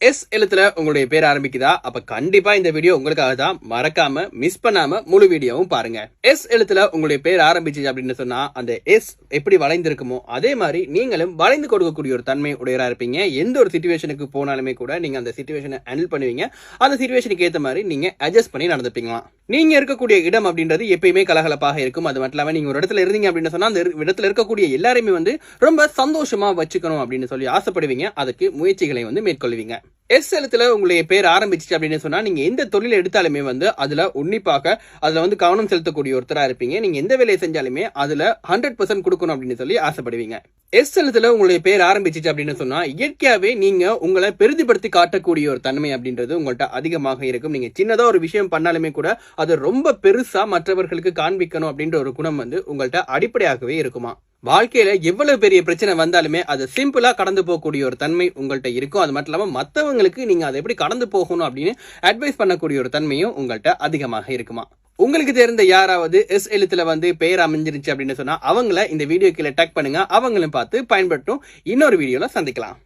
S எழுத்துல உங்களுடைய பேர் ஆரம்பிக்குதா? அப்ப கண்டிப்பா இந்த வீடியோ உங்களுக்காக தான். மறக்காம மிஸ் பண்ணாம முழு வீடியோவும் பாருங்க. எஸ் எழுத்துல உங்களுடைய பேர் ஆரம்பிச்சு அப்படின்னு சொன்னா அந்த எஸ் எப்படி வளைந்திருக்குமோ அதே மாதிரி நீங்களும் வளைந்து கொடுக்கக்கூடிய ஒரு தன்மை உடையரா இருப்பீங்க. எந்த ஒரு சிச்சுவேஷனுக்கு போனாலுமே கூட நீங்க அந்த சிச்சுவேஷனை ஹேண்டில் பண்ணுவீங்க. அந்த சிச்சுவேஷனுக்கு ஏற்ற மாதிரி நீங்க அட்ஜஸ்ட் பண்ணி நடந்துப்பீங்களா. நீங்க இருக்கக்கூடிய இடம் அப்படின்றது எப்பயுமே கலகலப்பாக இருக்கும். அது மட்டும் இல்லாம நீங்க ஒரு இடத்துல இருந்தீங்க அப்படின்னு சொன்னா அந்த இடத்துல இருக்கக்கூடிய எல்லாருமே ரொம்ப சந்தோஷமா வச்சுக்கணும் அப்படின்னு சொல்லி ஆசைப்படுவீங்க. அதுக்கு முயற்சிகளை மேற்கொள்வீங்க. எஸ் எழுத்துல உங்களுடைய பேர் ஆரம்பிச்சு அப்படின்னு சொன்னா நீங்க எந்த தொழில் எடுத்தாலுமே அதுல உன்னிப்பாக அதுல கவனம் செலுத்தக்கூடிய ஒருத்தரா இருப்பீங்க. நீங்க எந்த வேலையை செஞ்சாலுமே அதுல 100% கொடுக்கணும் அப்படின்னு சொல்லி ஆசைப்படுவீங்க. எஸ் எழுத்துல உங்களுடைய பேர் ஆரம்பிச்சிச்சு அப்படின்னு சொன்னா இயற்கையாவே நீங்க உங்களை பெரிதுபடுத்தி காட்டக்கூடிய ஒரு தன்மை அப்படின்றது உங்கள்கிட்ட அதிகமாக இருக்கும். நீங்க சின்னதா ஒரு விஷயம் பண்ணாலுமே கூட அது ரொம்ப பெருசா மற்றவர்களுக்கு காண்பிக்கணும் அப்படின்ற ஒரு குணம் உங்கள்கிட்ட அடிப்படையாகவே இருக்குமா. வாழ்க்கையில எவ்வளவு பெரிய பிரச்சனை வந்தாலுமே அதை சிம்பிளா கடந்து போகக்கூடிய ஒரு தன்மை உங்கள்கிட்ட இருக்கும். அது மட்டும் இல்லாம மற்றவங்களுக்கு நீங்க அதை எப்படி கடந்து போகணும் அப்படின்னு அட்வைஸ் பண்ணக்கூடிய ஒரு தன்மையும் உங்கள்கிட்ட அதிகமாக இருக்குமா. உங்களுக்கு தெரிந்த யாராவது எஸ் எழுத்துல பெயர் அமைஞ்சிருச்சு அப்படின்னு சொன்னா அவங்கள இந்த வீடியோ கீழே டேக் பண்ணுங்க. அவங்களும் பார்த்து பயன்படுத்தும். இன்னொரு வீடியோல சந்திக்கலாம்.